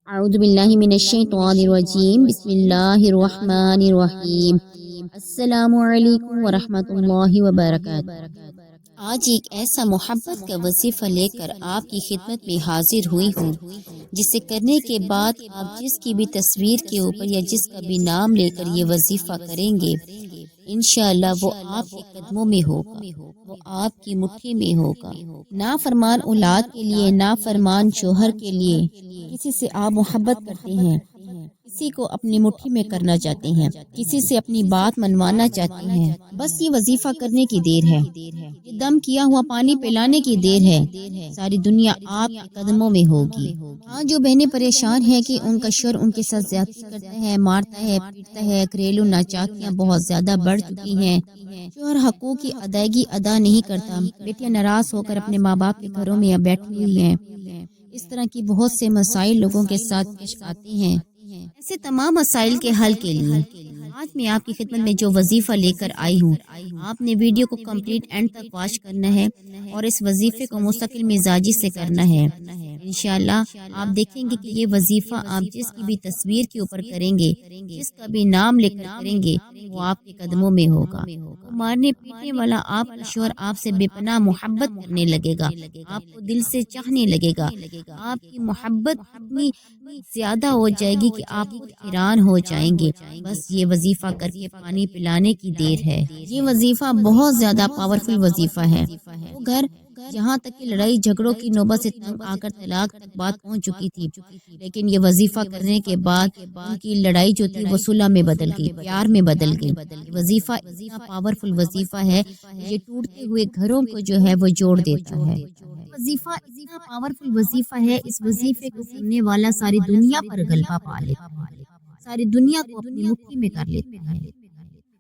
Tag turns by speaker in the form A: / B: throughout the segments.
A: اعوذ باللہ من الشیطان الرجیم بسم اللہ الرحمن الرحیم السلام علیکم ورحمۃ اللہ وبرکاتہ۔ آج ایک ایسا محبت کا وظیفہ لے کر آپ کی خدمت میں حاضر ہوئی ہوں جسے کرنے کے بعد آپ جس کی بھی تصویر کے اوپر یا جس کا بھی نام لے کر یہ وظیفہ کریں گے انشاءاللہ وہ آپ کے قدموں میں ہوگا، وہ آپ کی مٹھی میں ہوگا۔ نافرمان اولاد کے لیے، نافرمان شوہر کے لیے کسی سے آپ محبت کرتے ہیں، کسی کو اپنی مٹھی میں کرنا چاہتے ہیں، کسی سے اپنی بات منوانا چاہتے ہیں، بس یہ وظیفہ کرنے کی دیر ہے، یہ دم کیا ہوا پانی پلانے کی دیر ہے، ساری دنیا آپ کے قدموں میں ہوگی۔ ہاں، جو بہنیں پریشان ہیں کہ ان کا شوہر ان کے ساتھ زیادتی کرتا ہے، مارتا ہے، پیٹتا ہے، گھریلو ناچاکیاں بہت زیادہ بڑھ چکی ہیں، شوہر حقوق کی ادائیگی ادا نہیں کرتا، بیٹیاں ناراض ہو کر اپنے ماں باپ کے گھروں میں بیٹھی ہوئی ہیں، اس طرح کی بہت سے مسائل لوگوں کے ساتھ پیش آتے ہیں۔ ایسے تمام مسائل کے حل کے لیے آج میں آپ کی خدمت میں جو وظیفہ لے کر آئی ہوں، آپ نے ویڈیو کو کمپلیٹ اینڈ تک واچ کرنا ہے اور اس وظیفے کو مستقل مزاجی سے کرنا ہے۔ انشاءاللہ آپ دیکھیں گے کہ یہ وظیفہ آپ جس کی بھی تصویر کے اوپر کریں گے، جس کا بھی نام لے کر کریں گے، وہ آپ کے قدموں میں ہوگا۔ مارنے پیٹنے والا آپ کا شوہر آپ سے بے پناہ محبت کرنے لگے گا، آپ کو دل سے چاہنے لگے گا، آپ کی محبت اتنی زیادہ ہو جائے گی کہ آپ خود حیران ہو جائیں گے۔ بس یہ وظیفہ کر کے پانی پلانے کی دیر ہے۔ یہ وظیفہ بہت زیادہ پاورفل وظیفہ ہے۔ وہ گھر جہاں تک کہ لڑائی جھگڑوں کی نوبت سے تنگ آ کر طلاق تک بات پہنچ چکی تھی، لیکن یہ وظیفہ کرنے کے بعد ان کی لڑائی جو تھی وہ صلح میں بدل گئی، پیار میں بدل گئی۔ وظیفہ اتنا پاورفل وظیفہ ہے، یہ ٹوٹتے ہوئے گھروں کو جو ہے وہ جوڑ دیتا ہے۔ وظیفہ اتنا پاورفل وظیفہ ہے، اس وظیفے کو کرنے والا ساری دنیا پر غلبہ پا لیتا ہے، ساری دنیا کو اپنی مٹھی میں کر لیتا ہے۔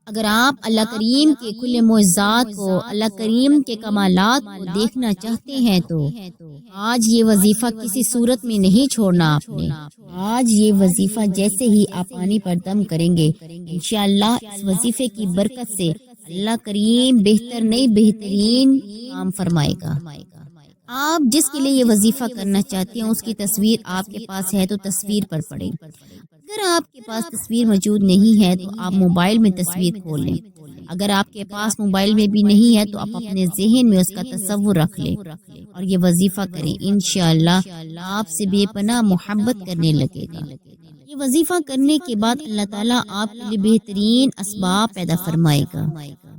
A: اگر آپ اللہ کریم کے کھلے معجزات کو، اللہ کریم کے کمالات کو دیکھنا چاہتے ہیں تو آج یہ وظیفہ کسی صورت میں نہیں چھوڑنا آپ نے۔ آج یہ وظیفہ جیسے ہی آپ پانی پر دم کریں گے انشاءاللہ اس وظیفے کی برکت سے اللہ کریم بہترین کام فرمائے گا۔ آپ جس کے لیے یہ وظیفہ کرنا چاہتے ہیں اس کی تصویر آپ کے پاس ہے تو تصویر پر پڑھیں، اگر آپ کے پاس تصویر موجود نہیں ہے تو آپ موبائل میں تصویر کھول لیں، اگر آپ کے پاس موبائل میں بھی نہیں ہے تو آپ اپنے ذہن میں اس کا تصور رکھ لیں اور یہ وظیفہ کریں، انشاءاللہ آپ سے بے پناہ محبت کرنے لگے گا۔ یہ وظیفہ کرنے کے بعد اللہ تعالیٰ آپ کے لیے بہترین اسباب پیدا فرمائے گا۔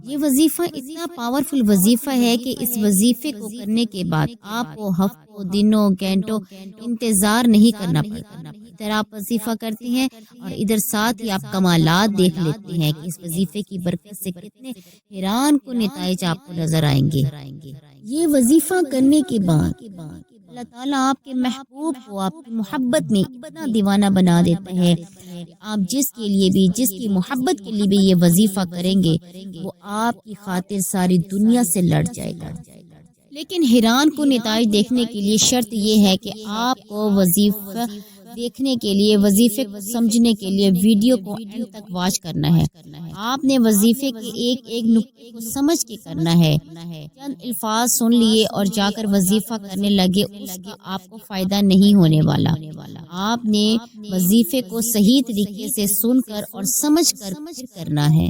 A: یہ وظیفہ اتنا پاورفل وظیفہ ہے کہ اس وظیفے کو کرنے کے بعد آپ کو ہفتوں، دنوں، گھنٹوں انتظار نہیں کرنا پڑتا۔ ادھر آپ وظیفہ کرتے ہیں اور ادھر ساتھ ہی آپ کمالات دیکھ لیتے ہیں کہ اس وظیفے کی برکت سے کتنے حیران کن نتائج آپ کو نظر آئیں گے۔ یہ وظیفہ کرنے کے بعد اللہ تعالیٰ آپ کے محبوب کو آپ کی محبت میں اتنا دیوانہ بنا دیتا ہے کہ آپ جس کے لیے بھی، جس کی محبت کے لیے بھی یہ وظیفہ کریں گے وہ آپ کی خاطر ساری دنیا سے لڑ جائے گا۔ لیکن حیران کو نتائج دیکھنے کے لیے شرط یہ ہے کہ آپ کو وظیفہ دیکھنے کے لیے، وظیفے کو سمجھنے کے لیے ویڈیو کو اینڈ تک واچ کرنا ہے۔ آپ نے وظیفے کے ایک ایک نقطے کو سمجھ کے کرنا ہے۔ چند الفاظ سن لیے اور جا کر وظیفہ کرنے لگے، اس کا آپ کو فائدہ نہیں ہونے والا۔ آپ نے وظیفے کو صحیح طریقے سے سن کر اور سمجھ کر پھر کرنا ہے۔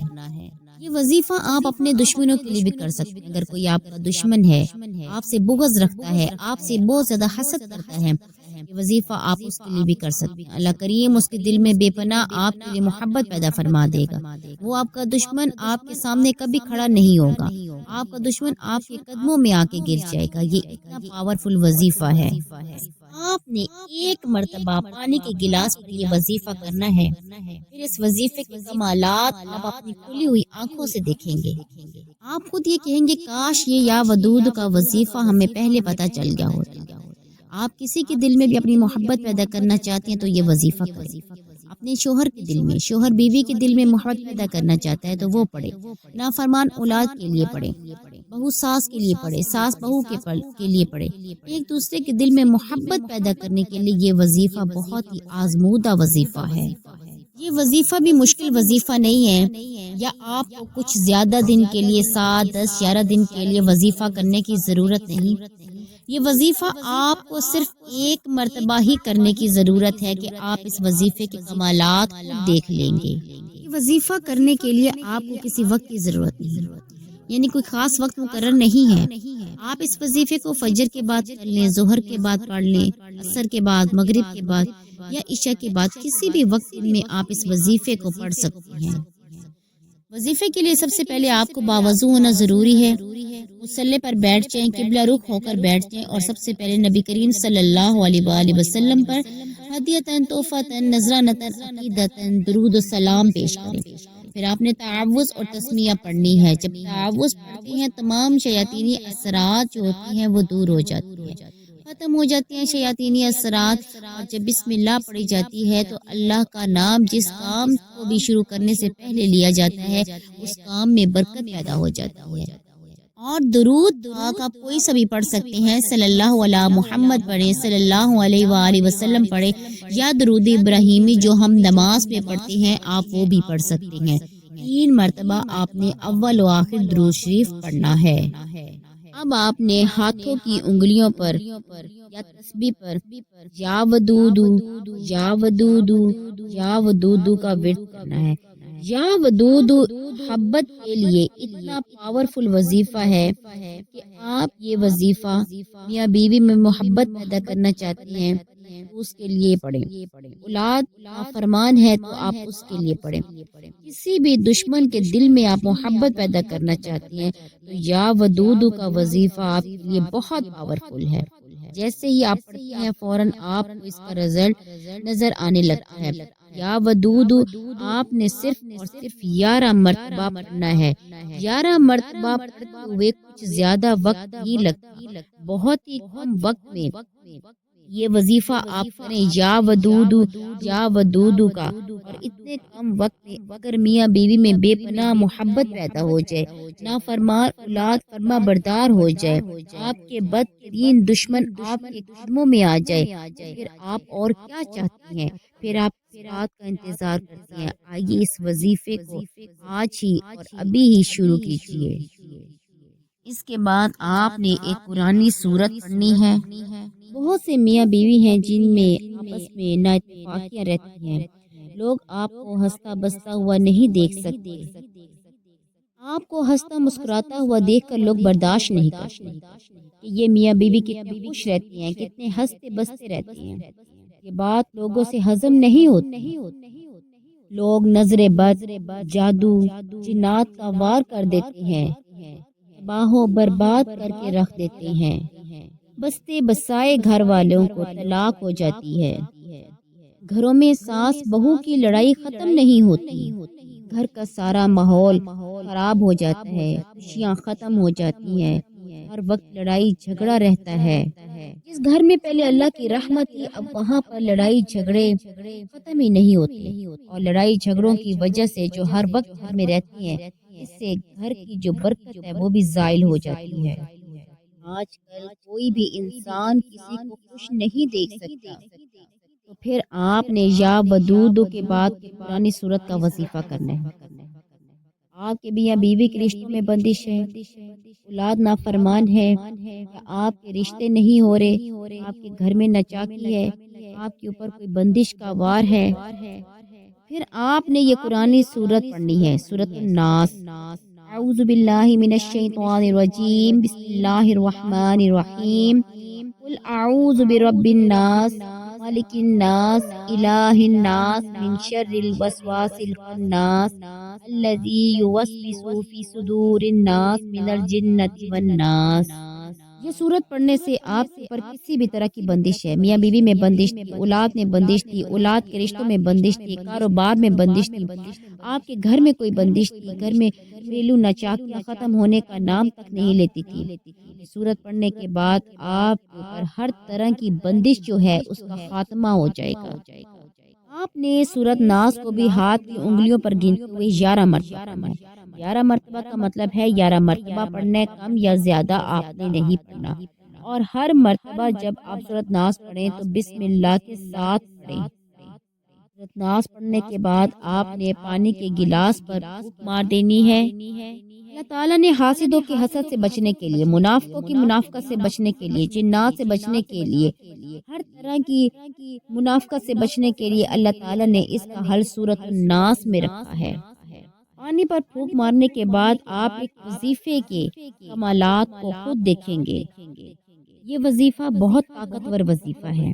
A: یہ وظیفہ آپ اپنے دشمنوں کے لیے بھی کر سکتے ہیں۔ اگر کوئی آپ کا دشمن ہے، آپ سے بغض رکھتا ہے، آپ سے بہت زیادہ حسد کرتا ہے، یہ وظیفہ آپ اس کے لیے بھی کر سکتے ہیں۔ اللہ کریم اس کے دل میں بے پناہ آپ کے لیے محبت پیدا فرما دے گا۔ وہ آپ کا دشمن آپ کے سامنے کبھی کھڑا نہیں ہوگا، آپ کا دشمن آپ کے قدموں میں آ کے گر جائے گا۔ یہ اتنا پاورفل وظیفہ ہے۔ آپ نے ایک مرتبہ پانی کے گلاس پر یہ وظیفہ کرنا ہے، پھر اس وظیفے کے کمالات آپ اپنی کھلی ہوئی آنکھوں سے دیکھیں گے۔ آپ خود یہ کہیں گے کاش یہ یا ودود کا وظیفہ ہمیں پہلے پتہ چل گیا ہوتا۔ آپ کسی کے دل میں بھی اپنی محبت پیدا کرنا چاہتے ہیں تو یہ وظیفہ کریں۔ اپنے شوہر کے دل میں، شوہر بیوی کے دل میں محبت پیدا کرنا چاہتا ہے تو وہ پڑھے، نافرمان اولاد کے لیے پڑھے، بہو ساس کے لیے پڑھے، ساس بہو کے لیے پڑھے۔ ایک دوسرے کے دل میں محبت پیدا کرنے کے لیے یہ وظیفہ بہت ہی آزمودہ وظیفہ ہے۔ یہ وظیفہ بھی مشکل وظیفہ نہیں ہے، یا آپ کو کچھ زیادہ دن کے لیے 7، 10، 11 دن کے لیے وظیفہ کرنے کی ضرورت نہیں۔ یہ وظیفہ آپ کو صرف ایک مرتبہ ہی کرنے کی ضرورت ہے کہ آپ اس وظیفے کے کمالات کو دیکھ لیں گے۔ یہ وظیفہ کرنے کے لیے آپ کو کسی وقت کی ضرورت نہیں، یعنی کوئی خاص وقت مقرر نہیں ہے۔ آپ اس وظیفے کو فجر کے بعد کر لیں، ظہر کے بعد پڑھ لیں، عصر کے بعد، مغرب کے بعد یا عشاء کے بعد، کسی بھی وقت میں آپ اس وظیفے کو پڑھ سکتے ہیں۔ وظیفے کے لیے سب سے پہلے آپ کو باوضو ہونا ضروری ہے۔ مصلی پر بیٹھ جائیں، قبلہ رخ ہو کر بیٹھ جائیں اور سب سے پہلے نبی کریم صلی اللہ علیہ وآلہ وسلم پر ہدیتاً، تحفتاً، نذرانتاً، عقیدتاً درود و سلام پیش کریں۔ پھر آپ نے تعوذ اور تسمیہ پڑھنی ہے۔ جب تعوذ پڑھتے ہیں تمام شیاطینی اثرات جو ہوتی ہیں وہ دور ہو جاتی ہیں، ختم ہو جاتی ہیں شیاطینی اثرات۔ اور جب بسم اللہ پڑھی جاتی ہے تو اللہ کا نام جس کام کو بھی شروع کرنے سے پہلے لیا جاتا ہے اس کام میں برکت پیدا ہو جاتی ہے۔ اور درود پاک آپ کوئی سا بھی پڑھ سکتے ہیں، صلی اللہ علیہ محمد پڑھیں، صلی اللہ علیہ وآلہ وسلم پڑھیں، یا درود ابراہیمی جو ہم نماز میں پڑھتے ہیں آپ وہ بھی پڑھ سکتے ہیں۔ 3 مرتبہ آپ نے اول و آخر درود شریف پڑھنا ہے۔ اب آپ نے ہاتھوں کی انگلیوں پر یا تسبیح پر یا ودودو یا ودودو یا ودودو کا ورد کرنا ہے۔ یا ودودو محبت کے لیے اتنا پاورفل وظیفہ ہے کہ آپ یہ وظیفہ میاں بیوی میں محبت پیدا کرنا چاہتے ہیں تو اس کے لیے پڑھیں، اولاد فرمان ہے تو آپ اس کے لیے پڑھیں، کسی بھی دشمن کے دل میں آپ محبت پیدا کرنا چاہتے ہیں تو یا ودودو کا وظیفہ آپ کے لیے بہت پاورفل ہے۔ جیسے ہی آپ پڑھتے ہیں فوراً آپ کو اس کا رزلٹ نظر آنے لگتا ہے۔ یا ودودو آپ نے صرف اور صرف 11 مرتبہ پڑھنا ہے۔ 11 مرتبہ پڑھتے ہوئے کچھ زیادہ وقت نہیں لگتا، بہت ہی کم وقت میں یہ وظیفہ آپ کریں یا ودودو کا، اور اتنے کم وقت میں اگر میاں بیوی میں بے پناہ محبت پیدا ہو جائے، نافرمان اولاد فرما بردار ہو جائے، آپ کے بدترین دشمن آپ کے قدموں میں آ جائے، پھر آپ اور کیا چاہتی ہیں؟ پھر آپ کس بات کا انتظار کرتی ہیں؟ آئیے اس وظیفے کو آج ہی اور ابھی ہی شروع کیجیے۔ اس کے بعد آپ نے ایک قرآنی سورت پڑھنی ہے۔ بہت سے میاں بیوی ہیں جن میں آپس میں نااتفاقیاں رہتی ہیں، لوگ آپ کو ہنستا بستا ہوا نہیں دیکھ سکتے، آپ کو ہنستا مسکراتا ہوا دیکھ کر لوگ برداشت نہیں کرتے کہ یہ میاں بیوی کتنے خوش رہتی ہیں، کتنے ہنستے بستے رہتے ہیں۔ یہ بات لوگوں سے ہضم نہیں ہوتی، لوگ نظر بد، جادو، جنات کا وار کر دیتے ہیں، تباہ و برباد کر کے رکھ دیتے ہیں، بستے بسائے گھر والوں کو طلاق ہو جاتی ہے، گھروں میں ساس بہو کی لڑائی ختم نہیں ہوتی، گھر کا سارا ماحول خراب ہو جاتا ہے، خوشیاں ختم ہو جاتی ہیں، ہر وقت لڑائی جھگڑا رہتا ہے۔ جس گھر میں پہلے اللہ کی رحمت تھی اب وہاں پر لڑائی جھگڑے ختم ہی نہیں ہوتے، اور لڑائی جھگڑوں کی وجہ سے جو ہر وقت گھر میں رہتی ہیں اس سے گھر کی جو برکت ہے وہ بھی زائل ہو جاتی ہے۔ آج کل کوئی بھی انسان کسی کو خوش نہیں دیکھ سکتا، تو پھر آپ نے یا ودودو کے بعد قرآن سورت کا وظیفہ کرنا ہے۔ آپ کے میاں بیوی کے رشتوں میں بندش ہے، اولاد نافرمان ہے، یا آپ کے رشتے نہیں ہو رہے، آپ کے گھر میں ناچاکی ہے، آپ کے اوپر کوئی بندش کا وار ہے، پھر آپ نے یہ قرآنی سورت پڑھنی ہے، سورۃ الناس۔ اعوذ باللہ من الشیطان الرجیم، بسم اللہ الرحمن الرحیم، قل اعوذ برب الناس، ملک الناس، الہ الناس، من شر الوسواس الخناس، الذی یوسوس فی صدور الناس من الجنۃ والناس۔ یہ سورت پڑھنے سے آپ کے اوپر کسی بھی طرح کی بندش ہے، میاں بیوی میں بندش تھی، اولاد میں بندش تھی، اولاد کے رشتوں میں بندش تھی، کاروبار میں بندش تھی، آپ کے گھر میں کوئی بندش تھی، گھر میں گھریلو ناچاکیاں ختم ہونے کا نام تک نہیں لیتی تھی۔ سورت پڑھنے کے بعد آپ کے اوپر ہر طرح کی بندش جو ہے اس کا خاتمہ ہو جائے گا۔ آپ نے سورت ناس کو بھی ہاتھ کی انگلیوں پر گنتے ہوئے 11 مرتبہ پڑھنا ہے۔ 11 مرتبہ کا مطلب ہے 11 مرتبہ پڑھنا ہے، کم یا زیادہ آپ نے نہیں پڑھنا، اور ہر مرتبہ جب آپ سورت ناس پڑھیں تو بسم اللہ کے ساتھ پڑھیں۔ سورۃ ناس پڑھنے کے بعد آپ نے پانی کے گلاس پر پھونک مار دینی ہے۔ اللہ تعالیٰ نے حاسدوں کی حسد سے بچنے کے لیے، منافقوں کی منافقت سے بچنے کے لیے، جنات سے بچنے کے لیے، ہر طرح کی منافقت سے بچنے کے لیے اللہ تعالیٰ نے اس کا حل سورۃ الناس میں رکھا ہے۔ پانی پر پھونک مارنے کے بعد آپ ایک وظیفے کے کمالات کو خود دیکھیں گے۔ یہ وظیفہ بہت طاقتور وظیفہ ہے۔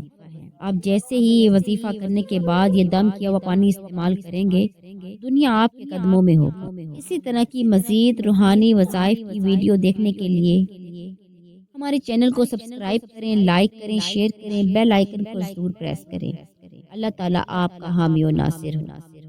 A: آپ جیسے ہی یہ وظیفہ کرنے کے بعد یہ دم کیا ہوا پانی استعمال کریں گے، دنیا آپ کے قدموں میں ہوگی۔ اسی طرح کی مزید روحانی وظائف کی ویڈیو دیکھنے کے لیے ہمارے چینل کو سبسکرائب کریں، لائک کریں، شیئر کریں، بیل آئیکن کو ضرور پریس کریں۔ اللہ تعالیٰ آپ کا حامی و ناصر ہو۔